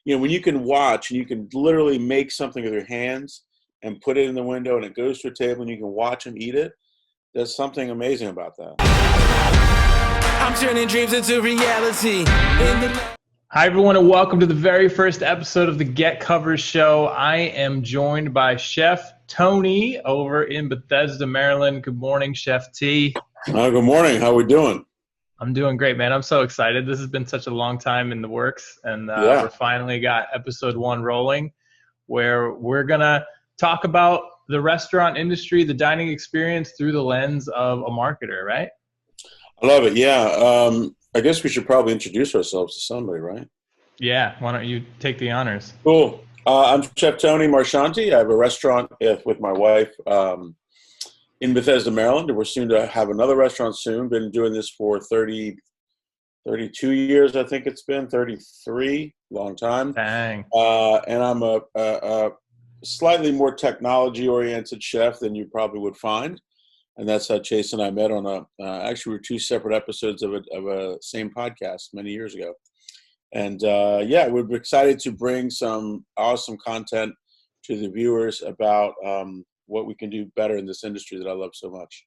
when you can watch and you can literally make something with your hands and put it in the window and it goes to a table and you can watch them eat it, there's something amazing about that. I'm turning dreams into reality. Hi, everyone, and welcome to the very first episode of the Get Covers Show. I am joined by Chef Tony over in Bethesda, Maryland. Good morning, Chef T. Good morning. How are we doing? I'm doing great, man. I'm so excited. This has been such a long time in the works, and we're finally got episode 1 rolling, where we're going to talk about the restaurant industry, the dining experience through the lens of a marketer, right? I love it, yeah. I guess we should probably introduce ourselves to somebody, right? Yeah, why don't you take the honors? Cool. I'm Chef Tony Marchionte. I have a restaurant with my wife in Bethesda, Maryland, and we're soon to have another restaurant soon. Been doing this for 32 years, I think it's been, 33, long time. Dang. And I'm a slightly more technology-oriented chef than you probably would find. And that's how Chase and I met on actually we're 2 separate episodes of a same podcast many years ago. And we're excited to bring some awesome content to the viewers about what we can do better in this industry that I love so much.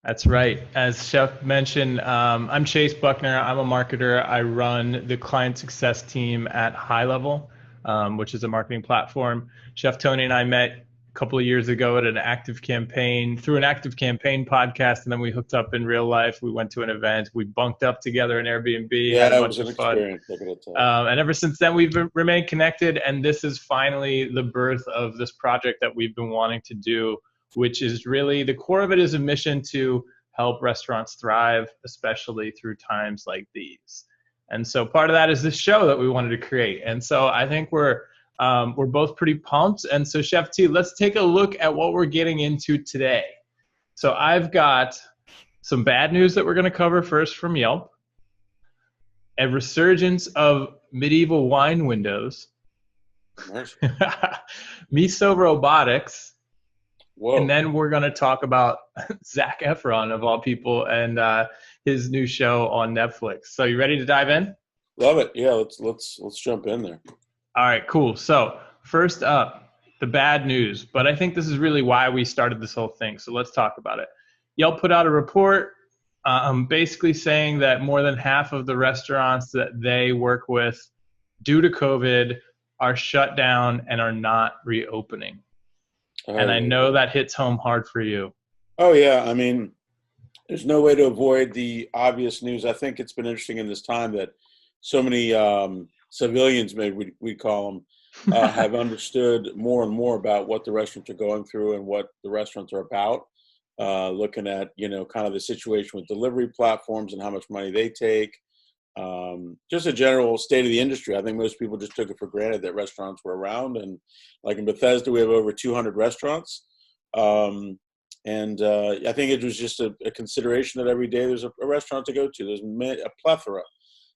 That's right. As Chef mentioned, I'm Chase Buckner. I'm a marketer. I run the client success team at High Level, which is a marketing platform. Chef Tony and I met a couple of years ago at an Active Campaign, through an Active Campaign podcast, and then we hooked up in real life. We went to an event. We bunked up together in Airbnb. Yeah, that was an experience. And ever since then, we've remained connected, and this is finally the birth of this project that we've been wanting to do, which is really, the core of it is a mission to help restaurants thrive, especially through times like these. And so part of that is this show that we wanted to create. And so I think we're both pretty pumped. And so Chef T, let's take a look at what we're getting into today. So I've got some bad news that we're going to cover first from Yelp, a resurgence of medieval wine windows, miso robotics, whoa, and then we're going to talk about Zac Efron, of all people, and his new show on Netflix. So you ready to dive in? Love it. Yeah, let's jump in there. All right, cool. So first up, the bad news, but I think this is really why we started this whole thing. So let's talk about it. Yelp put out a report basically saying that more than half of the restaurants that they work with due to COVID are shut down and are not reopening. And I know that hits home hard for you. Oh, yeah. I mean, there's no way to avoid the obvious news. I think it's been interesting in this time that so many civilians, maybe we call them, have understood more and more about what the restaurants are going through and what the restaurants are about. Looking at, kind of the situation with delivery platforms and how much money they take. Just a general state of the industry. I think most people just took it for granted that restaurants were around. And like in Bethesda, we have over 200 restaurants. I think it was just a consideration that every day there's a restaurant to go to. There's a plethora.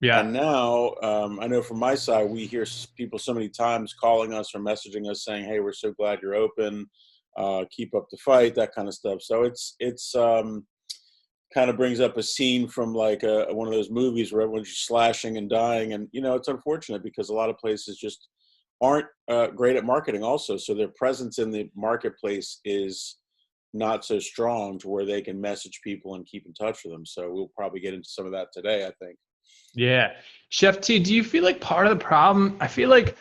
Yeah. And now I know from my side, we hear people so many times calling us or messaging us saying, "Hey, we're so glad you're open. Keep up the fight," that kind of stuff. So it's kind of brings up a scene from like one of those movies where everyone's just slashing and dying. And, it's unfortunate because a lot of places just aren't great at marketing also. So their presence in the marketplace is not so strong to where they can message people and keep in touch with them. So we'll probably get into some of that today, I think. Yeah. Chef T, do you feel like part of the problem, I feel like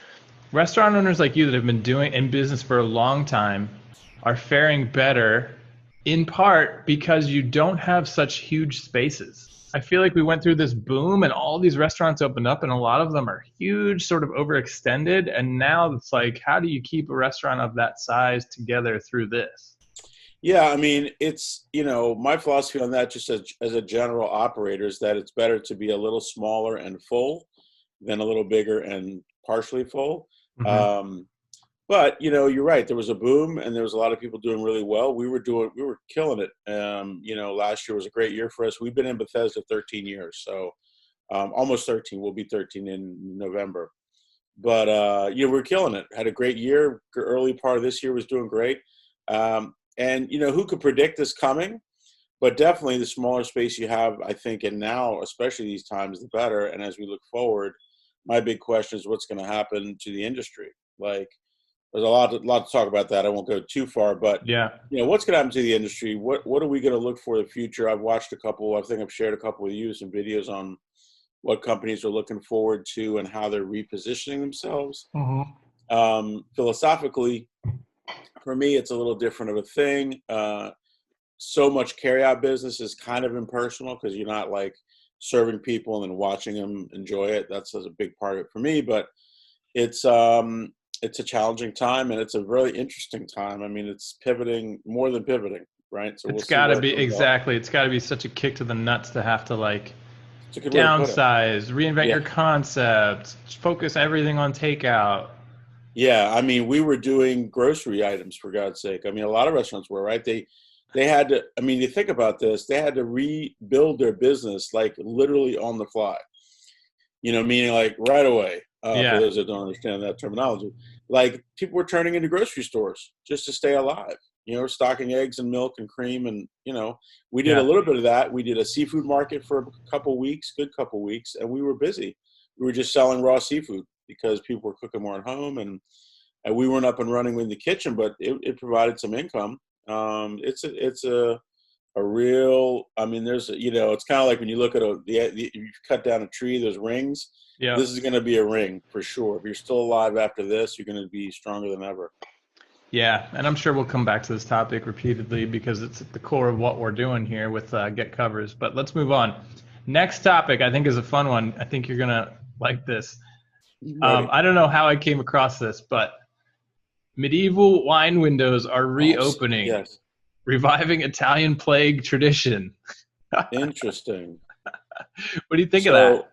restaurant owners like you that have been doing in business for a long time are faring better in part because you don't have such huge spaces. I feel like we went through this boom and all these restaurants opened up and a lot of them are huge, sort of overextended. And now it's like, how do you keep a restaurant of that size together through this? Yeah, I mean, it's, my philosophy on that just as a general operator is that it's better to be a little smaller and full than a little bigger and partially full. Mm-hmm. But, you're right. There was a boom and there was a lot of people doing really well. We were killing it. Last year was a great year for us. We've been in Bethesda 13 years. So almost 13. We'll be 13 in November. But, we're killing it. Had a great year. Early part of this year was doing great. And, who could predict this coming? But definitely the smaller space you have, I think, and now, especially these times, the better. And as we look forward, my big question is what's going to happen to the industry. Like, there's a lot to talk about that. I won't go too far, but Yeah. what's going to happen to the industry? What are we going to look for in the future? I've watched a couple. I think I've shared a couple with you some videos on what companies are looking forward to and how they're repositioning themselves. Philosophically, for me, it's a little different of a thing. So much carryout business is kind of impersonal because you're not like serving people and then watching them enjoy it. That's a big part of it for me. But it's a challenging time and it's a really interesting time. I mean, it's pivoting more than pivoting, right? So It's got to be exactly. It's got to be such a kick to the nuts to have to like downsize, reinvent your concept, focus everything on takeout. Yeah, I mean, we were doing grocery items for God's sake. I mean, a lot of restaurants were, right? They had to. I mean, you think about this. They had to rebuild their business like literally on the fly. Meaning like right away. For those that don't understand that terminology, like people were turning into grocery stores just to stay alive. Stocking eggs and milk and cream, and we did a little bit of that. We did a seafood market for a good couple weeks, and we were busy. We were just selling raw seafood because people were cooking more at home, and we weren't up and running in the kitchen, but it provided some income. It's a real. I mean, there's it's kind of like when you look at you cut down a tree, there's rings. Yeah, this is going to be a ring for sure. If you're still alive after this, you're going to be stronger than ever. Yeah, and I'm sure we'll come back to this topic repeatedly because it's at the core of what we're doing here with Get Covers. But let's move on. Next topic, I think, is a fun one. I think you're going to like this. I don't know how I came across this, but medieval wine windows are reopening, reviving Italian plague tradition. Interesting. What do you think of that?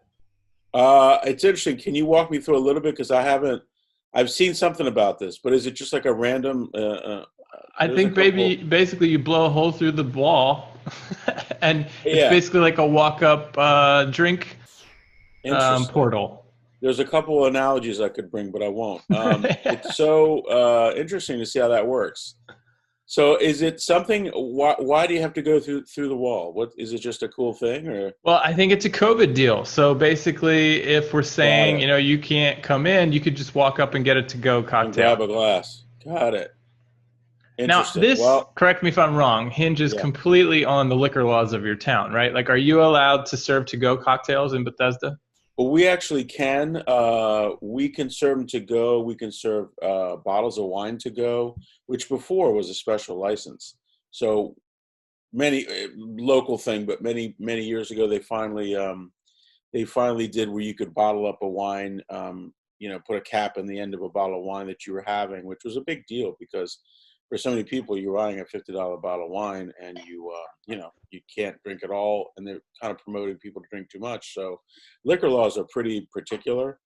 It's interesting. Can you walk me through a little bit? Because I've seen something about this, but is it just like a random? I think basically you blow a hole through the wall, and it's basically like a walk-up drink portal. There's a couple of analogies I could bring, but I won't. It's so interesting to see how that works. So is it something, why do you have to go through the wall? What is it, just a cool thing? Or? Well, I think it's a COVID deal. So basically, if we're saying, you can't come in, you could just walk up and get a to-go cocktail. And grab a glass. Got it. Now, this, correct me if I'm wrong, hinges completely on the liquor laws of your town, right? Like, are you allowed to serve to-go cocktails in Bethesda? Well, we actually can. We can serve them to go. We can serve bottles of wine to go, which before was a special license. So many local thing, but many years ago they finally did where you could bottle up a wine. Put a cap in the end of a bottle of wine that you were having, which was a big deal because for so many people, you're buying a $50 bottle of wine and you can't drink it all, and they're kind of promoting people to drink too much. So liquor laws are pretty particular.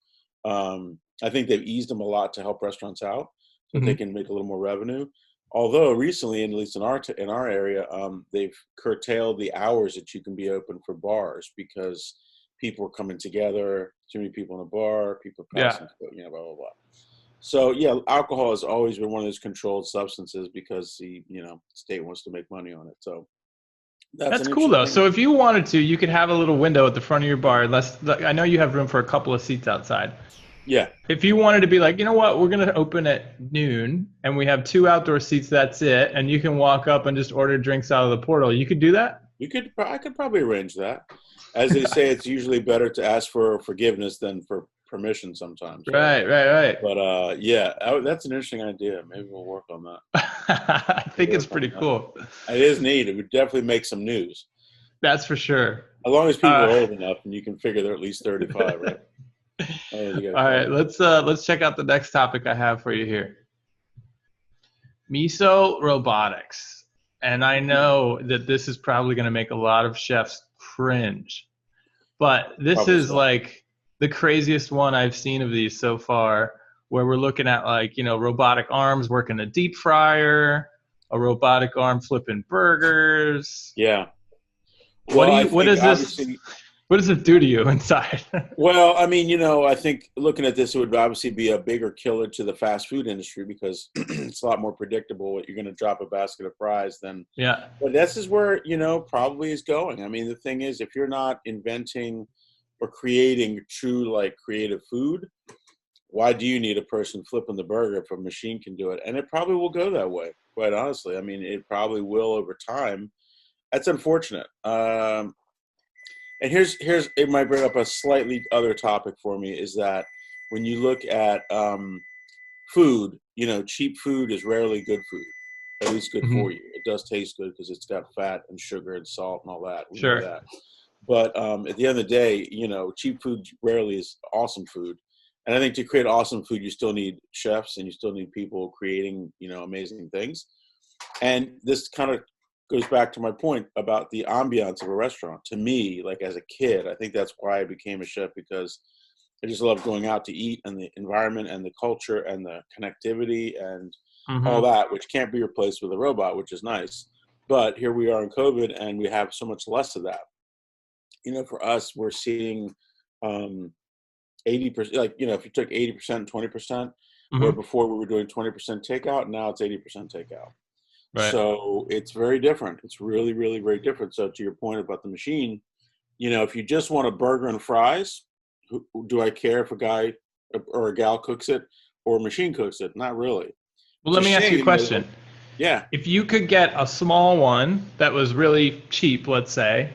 I think they've eased them a lot to help restaurants out so they can make a little more revenue. Although recently, at least in our area, they've curtailed the hours that you can be open for bars because people are coming together, too many people in a bar, people passing, blah, blah, blah. So alcohol has always been one of those controlled substances because the state wants to make money on it. So that's cool though. So if you wanted to, you could have a little window at the front of your bar. I know you have room for a couple of seats outside. Yeah. If you wanted to be like, you know what, we're gonna open at noon and we have 2 outdoor seats. That's it, and you can walk up and just order drinks out of the portal. You could do that. I could probably arrange that. As they say, it's usually better to ask for forgiveness than for permission sometimes. Right. But that's an interesting idea. Maybe we'll work on that. I think it's pretty cool. It is neat. It would definitely make some news. That's for sure. As long as people are old enough and you can figure they're at least 35, right? All right, let's check out the next topic I have for you here. Miso robotics. And I know that this is probably going to make a lot of chefs cringe. But this is like the craziest one I've seen of these so far, where we're looking at robotic arms working a deep fryer, a robotic arm flipping burgers. Yeah. What does it do to you inside? Well, I mean, I think looking at this, it would obviously be a bigger killer to the fast food industry because it's a lot more predictable. You're going to drop a basket of fries than. Yeah. But this is where, probably is going. I mean, the thing is, if you're not inventing or creating true like creative food, why do you need a person flipping the burger if a machine can do it? And it probably will go that way, quite honestly. I mean, it probably will over time. That's unfortunate. And here's it might bring up a slightly other topic for me, is that when you look at food, you know, cheap food is rarely good food, at least good Hmm. for you. It does taste good because it's got fat and sugar and salt and all that. We know Sure. that. But at the end of the day, you know, cheap food rarely is awesome food. And I think to create awesome food, you still need chefs and you still need people creating, you know, amazing things. And this kind of goes back to my point about the ambiance of a restaurant. To me, like as a kid, I think that's why I became a chef, because I just love going out to eat, and the environment and the culture and the connectivity and all Hmm. that, which can't be replaced with a robot, which is nice. But here we are in COVID and we have so much less of that. You know, for us, we're seeing um, 80%, like, you know, if you took 80% and 20%, where Hmm. before we were doing 20% takeout, now it's 80% takeout. Right. So it's very different. It's really, really very different. So to your point about the machine, you know, if you just want a burger and fries, do I care if a guy or a gal cooks it or a machine cooks it? Not really. Well, It's a let me ask you a shame that, question. yeah. If you could get a small one that was really cheap, let's say,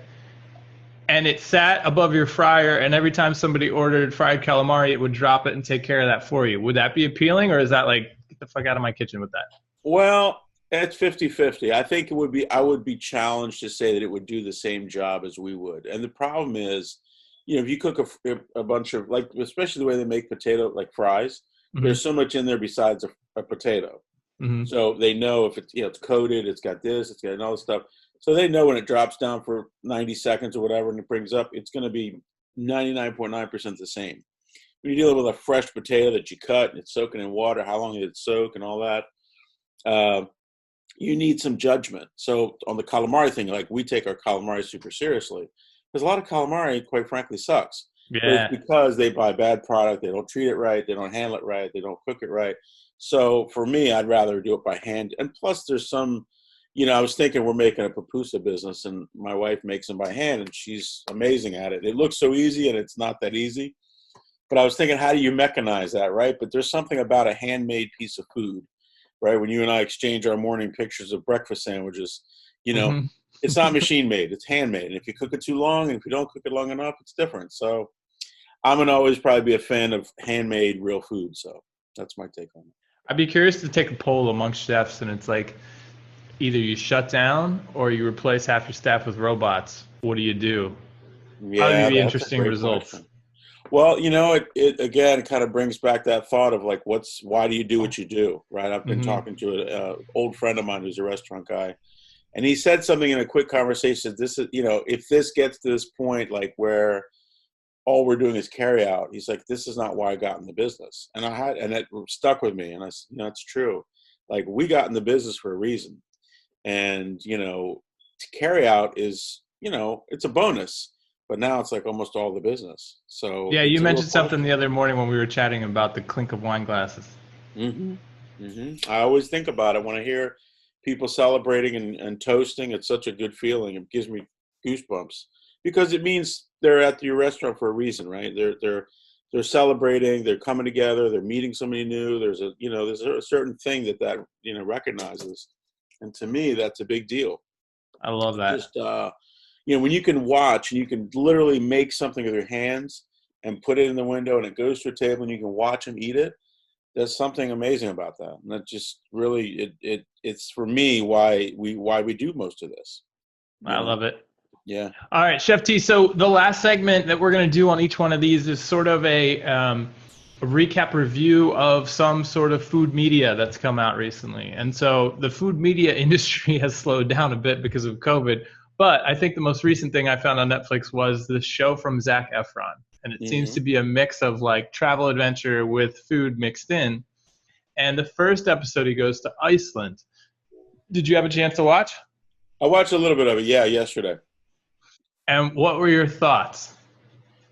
and it sat above your fryer, and every time somebody ordered fried calamari, it would drop it and take care of that for you, would that be appealing, or is that like, get the fuck out of my kitchen with that? Well, it's 50-50. I think it would be, I would be challenged to say that it would do the same job as we would. And the problem is, you know, if you cook a bunch of, like, especially the way they make potato, like fries, there's Hmm. so much in there besides a potato. Hmm. So they know if it's, you know, it's coated, it's got this, it's got all this stuff. So they know when it drops down for 90 seconds or whatever and it brings up, it's going to be 99.9% the same. When you're dealing with a fresh potato that you cut and it's soaking in water, how long did it soak and all that, uh, you need some judgment. So on the calamari thing, like we take our calamari super seriously because a lot of calamari, quite frankly, sucks. But it's Yeah. because they buy bad product, they don't treat it right, they don't handle it right, they don't cook it right. So for me, I'd rather do it by hand. And plus, there's some, you know, I was thinking we're making a pupusa business, and my wife makes them by hand, and she's amazing at it. It looks so easy, and it's not that easy. But I was thinking, how do you mechanize that, right? But there's something about a handmade piece of food, right? When you and I exchange our morning pictures of breakfast sandwiches, you know, Hmm. it's not machine made, it's handmade. And if you cook it too long and if you don't cook it long enough, it's different. So I'm going to always probably be a fan of handmade real food. So that's my take on it. I'd be curious to take a poll amongst chefs, and it's like either you shut down or you replace half your staff with robots. What do you do? Probably Yeah, be that's a interesting great results. question. Well, you know, it again kind of brings back that thought of like, why do you do what you do, right? I've been Hmm. talking to an old friend of mine who's a restaurant guy, and he said something in a quick conversation. This is, you know, if this gets to this point, like where all we're doing is carry out, he's like, this is not why I got in the business. And and it stuck with me. And I said, you know, it's true. Like we got in the business for a reason. And, you know, to carry out is, you know, it's a bonus, but now it's like almost all the business. So Yeah, you it's a real mentioned something question. the other morning when we were chatting about the clink of wine glasses. Hmm. I always think about it when I hear people celebrating and toasting. It's such a good feeling. It gives me goosebumps because it means they're at your restaurant for a reason, right? They're celebrating. They're coming together. They're meeting somebody new. There's a, you know, there's a certain thing that you know recognizes, and to me that's a big deal. I love that. Just you know, when you can watch and you can literally make something with your hands and put it in the window and it goes to a table and you can watch them eat it, there's something amazing about that, and that just really it's for me why we do most of this, you I know. love it. Yeah. All right, Chef T. So the last segment that we're going to do on each one of these is sort of a recap review of some sort of food media that's come out recently. And so the food media industry has slowed down a bit because of COVID. But I think the most recent thing I found on Netflix was this show from Zac Efron. And it seems to Hmm. be a mix of like travel adventure with food mixed in. And the first episode, he goes to Iceland. Did you have a chance to watch? I watched a little bit of it, yeah, yesterday. And what were your thoughts?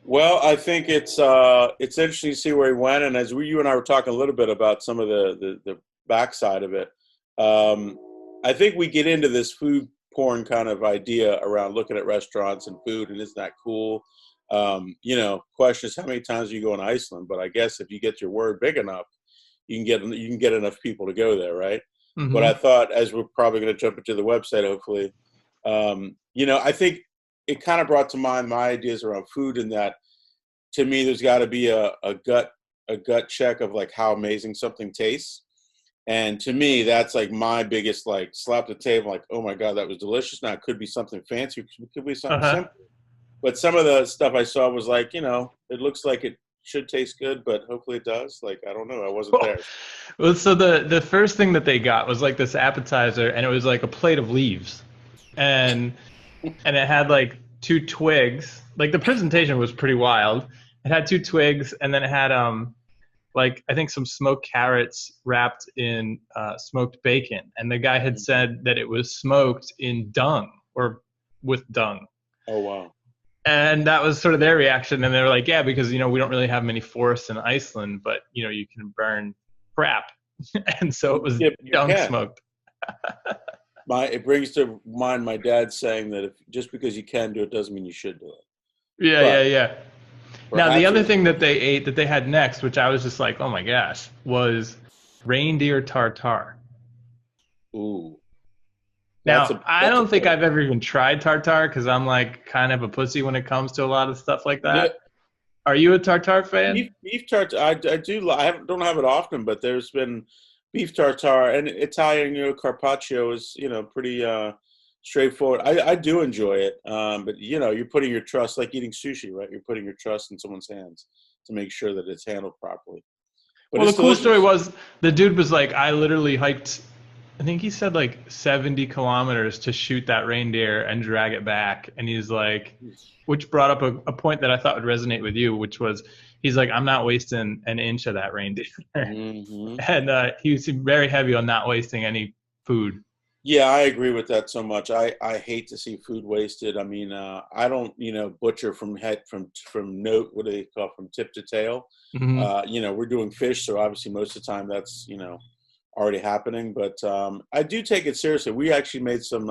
Well, I think it's interesting to see where he went, and as you and I were talking a little bit about some of the backside of it, um, I think we get into this food porn kind of idea around looking at restaurants and food, and isn't that cool? You know, question is how many times you go in Iceland, but I guess if you get your word big enough, you can get enough people to go there, right? But I Mm-hmm. thought, as we're probably going to jump into the website, hopefully, you know, I think it kind of brought to mind my ideas around food, in that to me, there's got to be a gut check of like how amazing something tastes. And to me, that's like my biggest like slap the table, like, oh my God, that was delicious. Now it could be something fancy, it could be something Uh-huh. simple. But some of the stuff I saw was like, you know, it looks like it should taste good, but hopefully it does. Like, I don't know. I wasn't there. Well, so the first thing that they got was like this appetizer, and it was like a plate of leaves, and it had like two twigs. Like the presentation was pretty wild. It had two twigs, and then it had like I think some smoked carrots wrapped in smoked bacon, and the guy had said that it was smoked in dung or with dung. Oh, wow. And that was sort of their reaction. And they were like, yeah, because, you know, we don't really have many forests in Iceland, but, you know, you can burn crap. And so it was Yeah, you dung can. smoked. It brings to mind my dad saying that if just because you can do it doesn't mean you should do it. Yeah, yeah, But yeah. Now, the perhaps other thing that they ate that they had next, which I was just like, oh my gosh, was reindeer tartare. ooh, Now, I that's a don't think point. I've ever even tried tartare because I'm like kind of a pussy when it comes to a lot of stuff like Yeah, that. Are you a tartare fan? beef tartare. I do. Don't have it often, but there's been beef tartare and Italian. You know, carpaccio is, you know, pretty straightforward. I do enjoy it, but you know, you're putting your trust, like eating sushi, right? You're putting your trust in someone's hands to make sure that it's handled properly. But Well, it's the cool story delicious. was the dude was like, I literally hiked, I think he said like 70 kilometers to shoot that reindeer and drag it back. And he's like, which brought up a point that I thought would resonate with you, which was, he's like, I'm not wasting an inch of that reindeer. Hmm. And he seemed very heavy on not wasting any food. Yeah, I agree with that so much. I hate to see food wasted. I mean, I don't, you know, butcher from head from note. What do they call from tip to tail? Hmm. You know, we're doing fish, so obviously most of the time that's, you know, already happening. But I do take it seriously. We actually made some.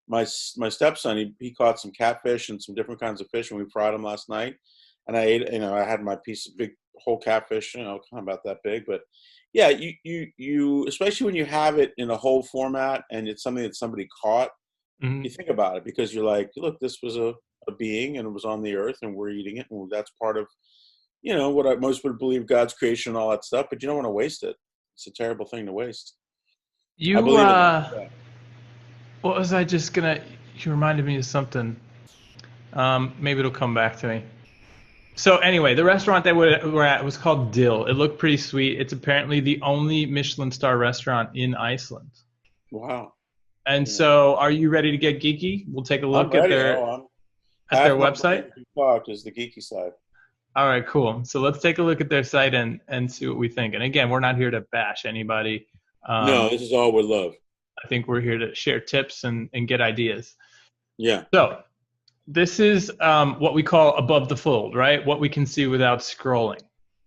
My stepson, he caught some catfish and some different kinds of fish, and we fried them last night. And I ate. You know, I had my piece of big whole catfish. You know, kind of about that big, but yeah, you especially when you have it in a whole format and it's something that somebody caught, Hmm. you think about it because you're like, look, this was a being and it was on the earth and we're eating it, and that's part of, you know, what most would believe God's creation and all that stuff, but you don't want to waste it. It's a terrible thing to waste. I You, believe in yeah. what was I just gonna, you reminded me of something. Maybe it'll come back to me. So anyway, the restaurant that we're at was called Dill. It looked pretty sweet. It's apparently the only Michelin star restaurant in Iceland. Wow. And Yeah. so, are you ready to get geeky? We'll take a I'm look ready. Oh, I'm at their half my brain website. to talk is the geeky side. All right, cool. So let's take a look at their site and see what we think. And again, we're not here to bash anybody. No, Um, this is all with love. I think we're here to share tips and get ideas. Yeah. So this is what we call above the fold, right? What we can see without scrolling.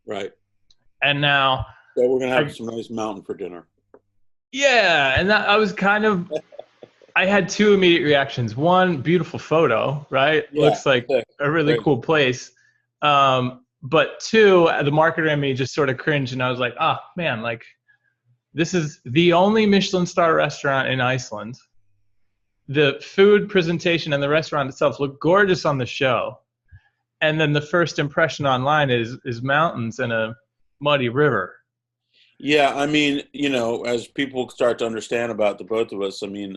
Right. And now, So we're gonna have I, some nice mountain for dinner. yeah, and that, I was kind of, I had two immediate reactions. One, beautiful photo, right? Yeah. Looks like Sick. a really Great. cool place. But two, the marketer in me just sort of cringed, and I was like, ah, man, like this is the only Michelin star restaurant in Iceland. The food presentation and the restaurant itself look gorgeous on the show. And then the first impression online is mountains and a muddy river. Yeah, I mean, you know, as people start to understand about the both of us, I mean,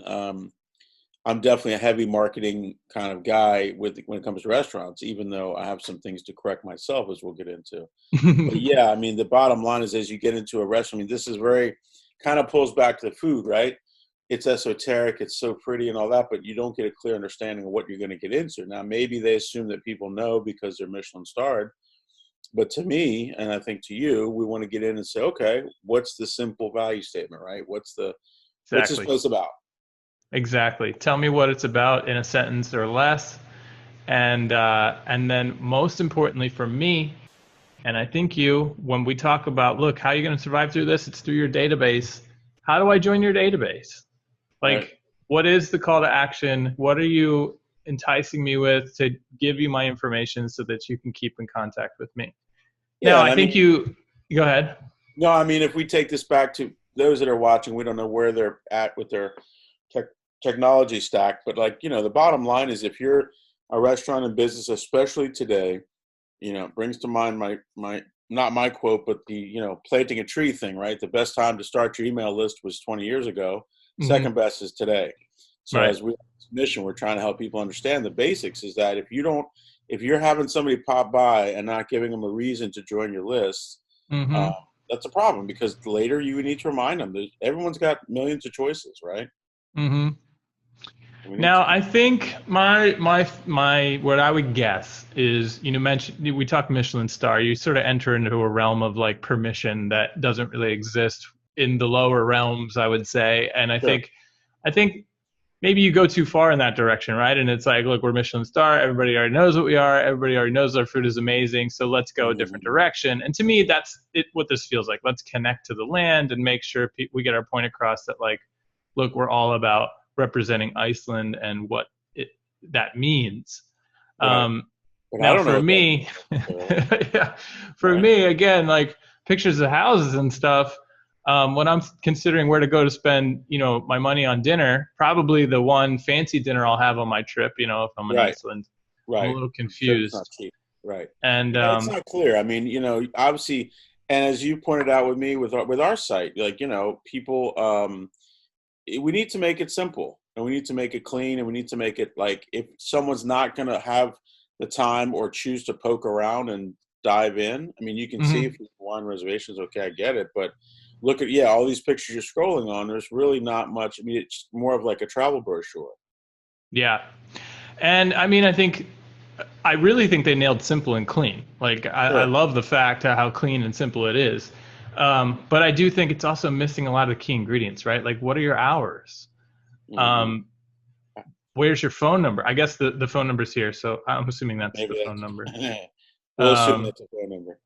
I'm definitely a heavy marketing kind of guy when it comes to restaurants, even though I have some things to correct myself, as we'll get into. But yeah, I mean, the bottom line is as you get into a restaurant, I mean, this is very kind of pulls back to the food, right? It's esoteric, it's so pretty and all that, but you don't get a clear understanding of what you're going to get into. Now, maybe they assume that people know because they're Michelin starred, but to me, and I think to you, we want to get in and say, okay, what's the simple value statement, right? What's this Exactly. place about? Exactly. Tell me what it's about in a sentence or less. And then most importantly for me, and I think you, when we talk about, look, how are you going to survive through this? It's through your database. How do I join your database? Right. Like, what is the call to action? What are you enticing me with to give you my information so that you can keep in contact with me. Yeah, Now, and I think you go ahead. No, I mean, if we take this back to those that are watching, we don't know where they're at with their tech, technology stack, but like, the bottom line is if you're a restaurant and business, especially today, it brings to mind my not my quote, but the, planting a tree thing, right? The best time to start your email list was 20 years ago. Mm-hmm. Second best is today. So Right. as we have this mission, we're trying to help people understand the basics is that if you're having somebody pop by and not giving them a reason to join your list, Mm-hmm. that's a problem because later you need to remind them that everyone's got millions of choices, right? Mm-hmm. We need Now, to, I think my what I would guess is, mentioned we talked Michelin star. You sort of enter into a realm of like permission that doesn't really exist in the lower realms, I would say. And sure. I think maybe you go too far in that direction, right? And it's like, look, we're Michelin star. Everybody already knows what we are. Everybody already knows our food is amazing. So let's go a different direction. And to me, that's what this feels like. Let's connect to the land and make sure we get our point across that, like, look, we're all about representing Iceland and what that means. Right. But I Now, don't know for what me, that for right. me, again, like pictures of houses and stuff. When I'm considering where to go to spend, my money on dinner, probably the one fancy dinner I'll have on my trip, if I'm in Right. Iceland, Right. I'm a little Sure, it's not confused. cheap. Right. And Yeah, it's not clear. I mean, obviously, and as you pointed out with me with our site, like, people, we need to make it simple and we need to make it clean and we need to make it like if someone's not going to have the time or choose to poke around and dive in. I mean, you can see if you want reservations. Okay, I get it. But look at, all these pictures you're scrolling on, there's really not much. I mean, it's more of like a travel brochure. yeah. And I mean, I really think they nailed simple and clean. Like, I Sure. love the fact how clean and simple it is. But I do think it's also missing a lot of key ingredients, right? Like, what are your hours? Mhm. Where's your phone number? I guess the phone number's here, so I'm assuming that's Maybe the phone that's, number. we'll assume Um, that's a phone number.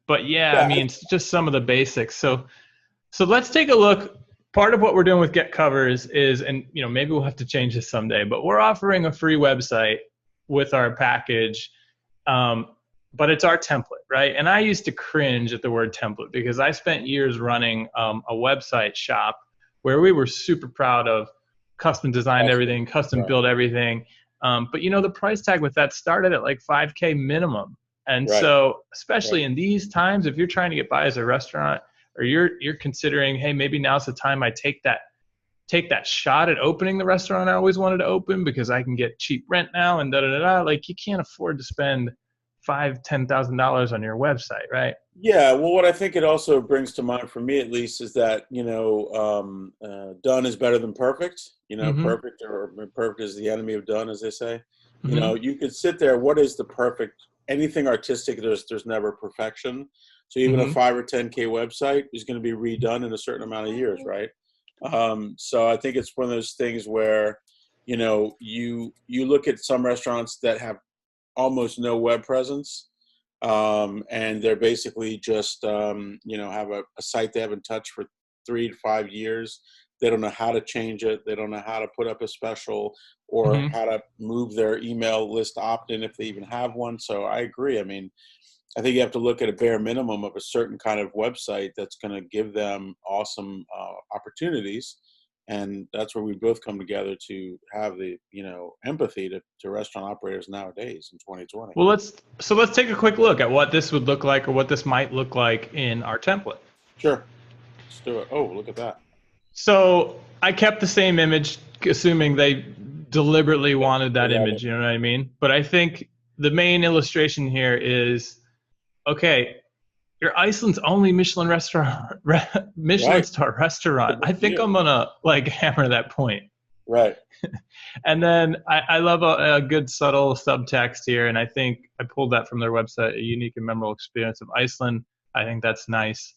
but yeah, I Yeah. mean, it's just some of the basics. So let's take a look. Part of what we're doing with Get Covers is, and maybe we'll have to change this someday, but we're offering a free website with our package. But it's our template, right? And I used to cringe at the word template because I spent years running a website shop where we were super proud of custom designed everything, custom Right. built everything. But the price tag with that started at like $5K minimum. And Right. so, especially in these times, if you're trying to get by as a restaurant, or you're considering, hey, maybe now's the time I take that shot at opening the restaurant I always wanted to open because I can get cheap rent now and da-da-da-da. Like, you can't afford to spend $5,000-$10,000 on your website, right? Yeah, well, what I think it also brings to mind, for me at least, is that done is better than perfect. Mm-hmm. Perfect is the enemy of done, as they say. Mm-hmm. You could sit there. What is the perfect? Anything artistic, there's never perfection. So even a Mm-hmm. 5 or 10K website is going to be redone in a certain amount of years, right? So I think it's one of those things where, you look at some restaurants that have almost no web presence. And they're basically just, have a site they haven't touched for 3 to 5 years. They don't know how to change it. They don't know how to put up a special or Mm-hmm. how to move their email list opt-in if they even have one. So I agree. I mean, I think you have to look at a bare minimum of a certain kind of website that's going to give them awesome opportunities. And that's where we both come together to have the, empathy to restaurant operators nowadays in 2020. Well, let's take a quick look at what this would look like or what this might look like in our template. Sure. Let's do it. Oh, look at that. So I kept the same image, assuming they deliberately wanted that Love image, it. you know what I mean? But I think the main illustration here is, okay, you're Iceland's only Michelin restaurant, Michelin Right. star restaurant. I think Yeah. I'm gonna like hammer that point. Right. And then I love a good subtle subtext here, and I think I pulled that from their website, A Unique and Memorable Experience of Iceland. I think that's nice.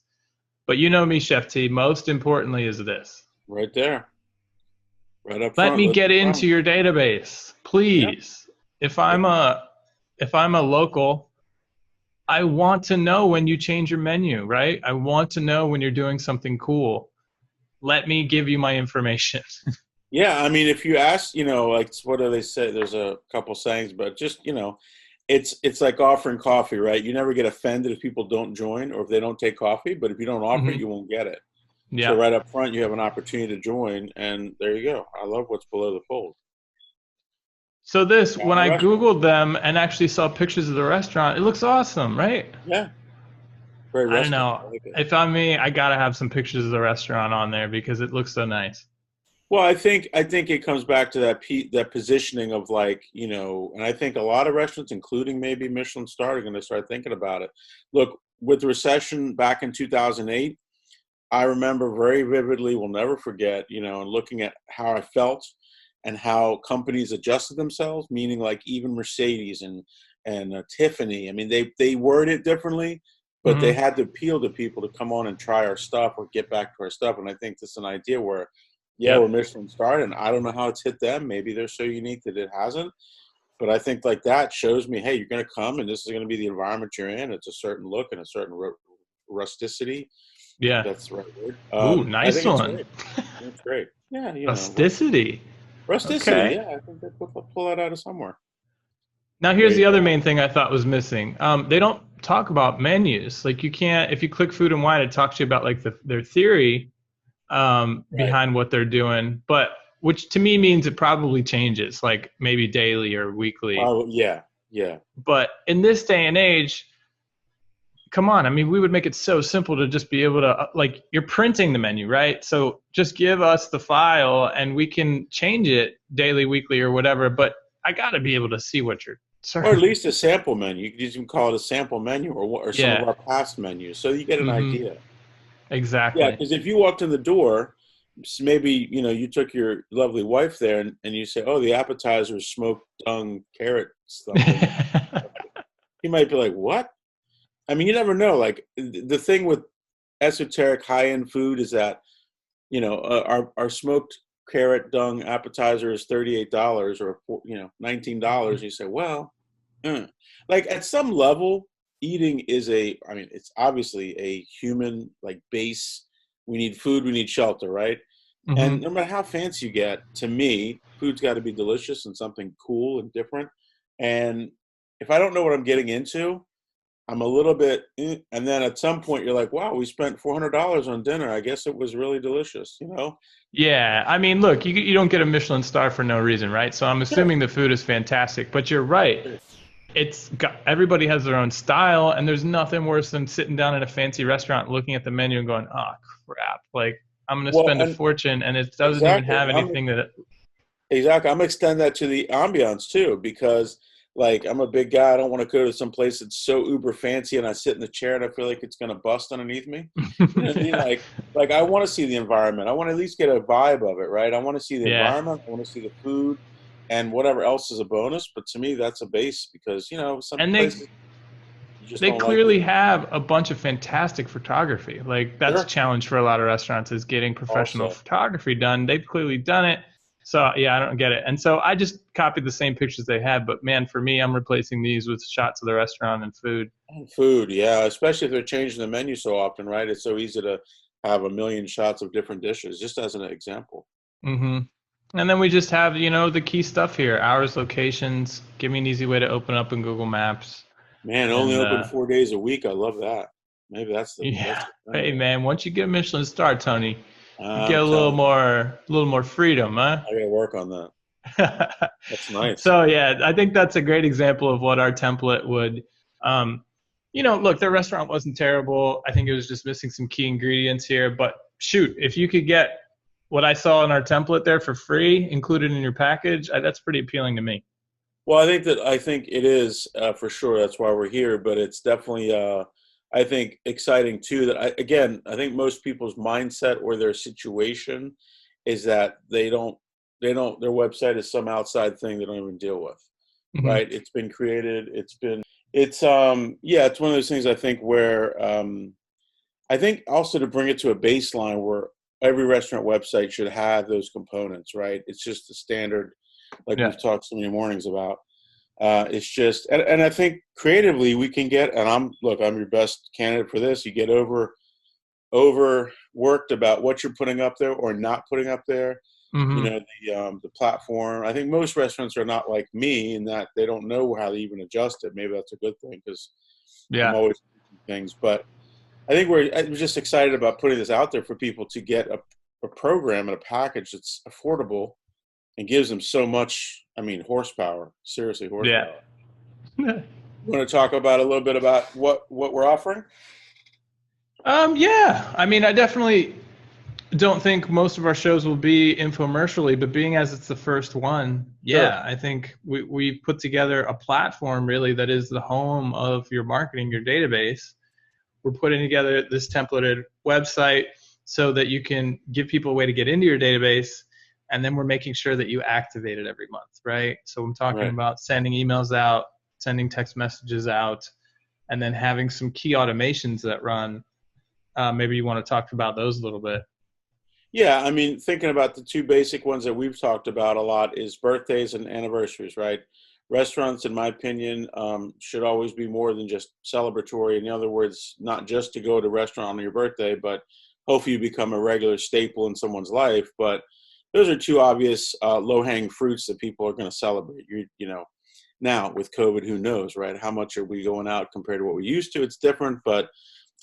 But you know me, Chef T, most importantly is this. Right there. Right up Let front. me Let's get be into honest. your database, please. If I'm a local, I want to know when you change your menu, right? I want to know when you're doing something cool. Let me give you my information. Yeah, I mean, if you ask, like what do they say? There's a couple sayings, but just it's like offering coffee, right? You never get offended if people don't join or if they don't take coffee, but if you don't offer it, Hmm. you won't get it. So Yeah. right up front, you have an opportunity to join, and there you go. I love what's below the fold. So this, when Down the I restaurant. Googled them and actually saw pictures of the restaurant, it looks awesome, right? Yeah, very I don't rustic. know. I like it. If I'm me, I gotta have some pictures of the restaurant on there because it looks so nice. Well, I think it comes back to that positioning of like, and I think a lot of restaurants, including maybe Michelin Star, are going to start thinking about it. Look, with the recession back in 2008, I remember very vividly, will never forget, and looking at how I felt and how companies adjusted themselves, meaning like even Mercedes and Tiffany. I mean, they word it differently, but they Hmm. had to appeal to people to come on and try our stuff or get back to our stuff. And I think this is an idea where, yeah, we're Yep. Michelin starred, and I don't know how it's hit them. Maybe they're so unique that it hasn't. But I think like that shows me, hey, you're going to come, and this is going to be the environment you're in. It's a certain look and a certain rusticity, if Yeah. that's the right word. Ooh, I nice think it's one. great. I think it's great. Yeah, Rusticity. rusticity. Okay. Yeah, I think they pull that out of somewhere. Now There here's you the other go. main thing I thought was missing. They don't talk about menus. Like you can't, if you click food and wine, it talks to you about like their theory Right. behind what they're doing, but which to me means it probably changes, like maybe daily or weekly. Probably. Yeah. Yeah. But in this day and age, come on, I mean, we would make it so simple to just be able to, like, you're printing the menu, right? So just give us the file and we can change it daily, weekly, or whatever. But I got to be able to see what you're Or at serving. least a sample menu. You could even call it a sample menu, or some of Yeah. our past menus, so you get an Hmm. idea. Yeah, Exactly. because if you walked in the door, maybe you took your lovely wife there, and you say, "Oh, the appetizer is smoked dung carrot something." He might be like, "What?" I mean, you never know. Like the thing with esoteric high end food is that our smoked carrot dung appetizer is $38 or $19. You say, well, mm. Like at some level, eating is I mean, it's obviously a human like base. We need food, we need shelter, right? And Hmm. no matter how fancy you get, to me, food's got to be delicious and something cool and different. And if I don't know what I'm getting into, I'm a little bit, and then at some point you're like, wow, we spent $400 on dinner. I guess it was really delicious. Yeah, I mean, look, you don't get a Michelin star for no reason, right? So I'm Sure. assuming the food is fantastic, but you're right. It's got, everybody has their own style, and there's nothing worse than sitting down in a fancy restaurant, looking at the menu, and going, "Oh crap! Like I'm gonna Well, spend a and fortune, and it doesn't even exactly. have anything that." Exactly. I'm gonna extend that to the ambiance too, because like I'm a big guy. I don't want to go to some place that's so uber fancy and I sit in the chair and I feel like it's gonna bust underneath me. You know what I mean? Yeah, Like I want to see the environment. I want to at least get a vibe of it, right? I want to see the yeah. environment. I want to see the food, and whatever else is a bonus. But to me, that's a base because some And places you just they don't like it. clearly have a bunch of fantastic photography. Like that's a Sure. challenge for a lot of restaurants is getting professional Also. photography done. They've clearly done it. So yeah, I don't get it. And so I just copied the same pictures they had, but man, for me, I'm replacing these with shots of the restaurant and food. Food, yeah, especially if they're changing the menu so often, right? It's so easy to have a million shots of different dishes, just as an example. Hmm. And then we just have, the key stuff here: hours, locations. Give me an easy way to open up in Google Maps. Man, only And open 4 days a week. I love that. Maybe that's the yeah, that's the thing hey there. man, once you get a Michelin star, Tony, you get I'm telling you, a little more freedom, huh? I gotta work on that. That's nice. So yeah, I think that's a great example of what our template would. Um, look, their restaurant wasn't terrible. I think it was just missing some key ingredients here. But shoot, if you could get what I saw in our template there for free, included in your package, that's pretty appealing to me. Well, I think it is for sure. That's why we're here. But it's definitely I think exciting too. I think most people's mindset or their situation is that they don't their website is some outside thing they don't even deal with. Hmm. Right? It's been created. It's yeah. It's one of those things I think where I think also to bring it to a baseline where every restaurant website should have those components. Right? It's just the standard like Yeah. we've talked so many mornings about. It's just, and I think creatively we can get, and I'm your best candidate for this. You get overworked about what you're putting up there or not putting up there. Hmm. The platform. I think most restaurants are not like me in that they don't know how to even adjust it. Maybe that's a good thing because I'm Yeah. always doing things. But I think I'm just excited about putting this out there for people to get a program and a package that's affordable and gives them so much. I mean, horsepower. Seriously, Yeah. horsepower. You want to talk about a little bit about what we're offering? Yeah. I mean, I definitely don't think most of our shows will be infomercially, but being as it's the first one, Sure. yeah, I think we put together a platform really that is the home of your marketing, your database. We're putting together this templated website so that you can give people a way to get into your database, and then we're making sure that you activate it every month, right? So I'm talking Right. about sending emails out, sending text messages out, and then having some key automations that run. Maybe you want to talk about those a little bit. Yeah, I mean, thinking about the two basic ones that we've talked about a lot is birthdays and anniversaries, right? Restaurants, in my opinion, should always be more than just celebratory. In other words, not just to go to a restaurant on your birthday, but hopefully you become a regular staple in someone's life. But those are two obvious low-hanging fruits that people are going to celebrate. Now with COVID, who knows, right? How much are we going out compared to what we used to? It's different, but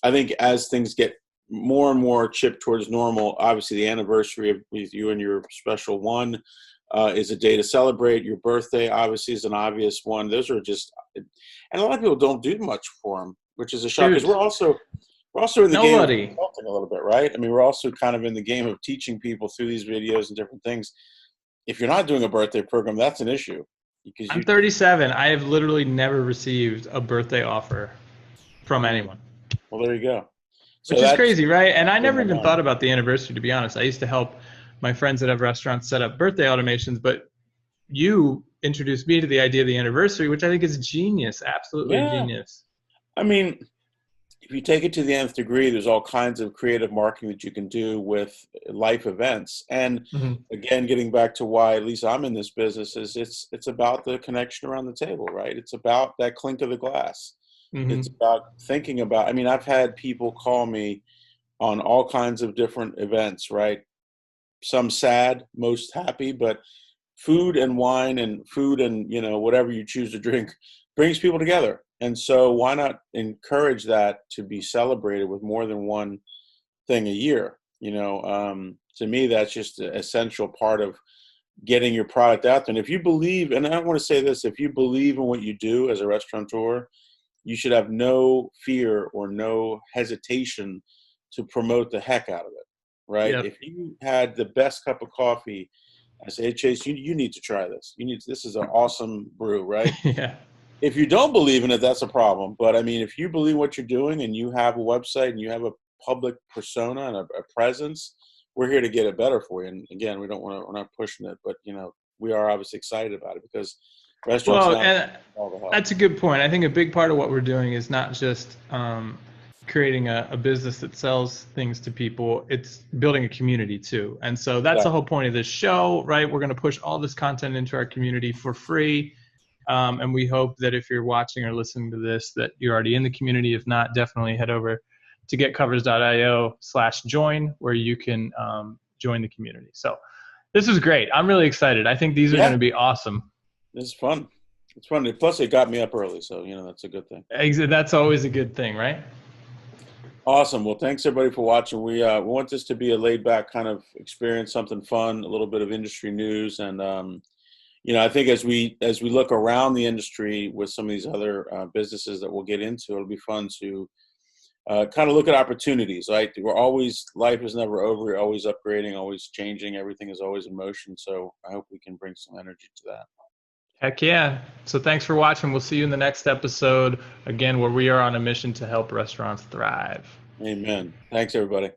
I think as things get more and more chipped towards normal, obviously the anniversary of with you and your special one is a day to celebrate. Your birthday obviously is an obvious one. Those are just, and a lot of people don't do much for them, which is a shock because Dude, we're also in the game of nobody. consulting a little bit, right? I mean, we're also kind of in the game of teaching people through these videos and different things. If you're not doing a birthday program, that's an issue because I'm 37. I have literally never received a birthday offer from anyone, well, there you go. So which is that's crazy, right? And I in never my even mind. thought about the anniversary, to be honest. I used to help my friends that have restaurants set up birthday automations, but you introduced me to the idea of the anniversary, which I think is genius, absolutely Yeah, genius. I mean, if you take it to the nth degree, there's all kinds of creative marketing that you can do with life events. And Hmm. again, getting back to why at least I'm in this business is it's about the connection around the table, right? It's about that clink of the glass. It's Hmm. about thinking about. I mean, I've had people call me on all kinds of different events, right? Some sad, most happy, but food and whatever you choose to drink brings people together, and so why not encourage that to be celebrated with more than one thing a year? To me that's just an essential part of getting your product out there. And if you believe, and I want to say this, if you believe in what you do as a restaurateur, you should have no fear or no hesitation to promote the heck out of it, right? Yep. If you had the best cup of coffee, I say, hey, Chase, you need to try this. This is an awesome brew, right? Yeah. If you don't believe in it, that's a problem. But I mean, if you believe what you're doing and you have a website and you have a public persona and a presence, we're here to get it better for you. And again, we're not pushing it, but we are obviously excited about it because restaurants Well, now and all the help. that's a good point. I think a big part of what we're doing is not just creating a business that sells things to people, it's building a community too. And so that's the Exactly. whole point of this show, right? We're going to push all this content into our community for free. And we hope that if you're watching or listening to this, that you're already in the community. If not, definitely head over to getcovers.io/join, where you can join the community. So this is great. I'm really excited. I think these are going Yeah, to be awesome. this is fun. It's fun. Plus, it got me up early, so that's a good thing. That's always a good thing, right? Awesome. Well, thanks everybody for watching. We want this to be a laid back kind of experience, something fun, a little bit of industry news, and I think as we look around the industry with some of these other businesses that we'll get into, it'll be fun to kind of look at opportunities. Right, life is never over. We're always upgrading, always changing. Everything is always in motion. So I hope we can bring some energy to that. Heck yeah. So thanks for watching. We'll see you in the next episode, again, where we are on a mission to help restaurants thrive. Amen. Thanks everybody.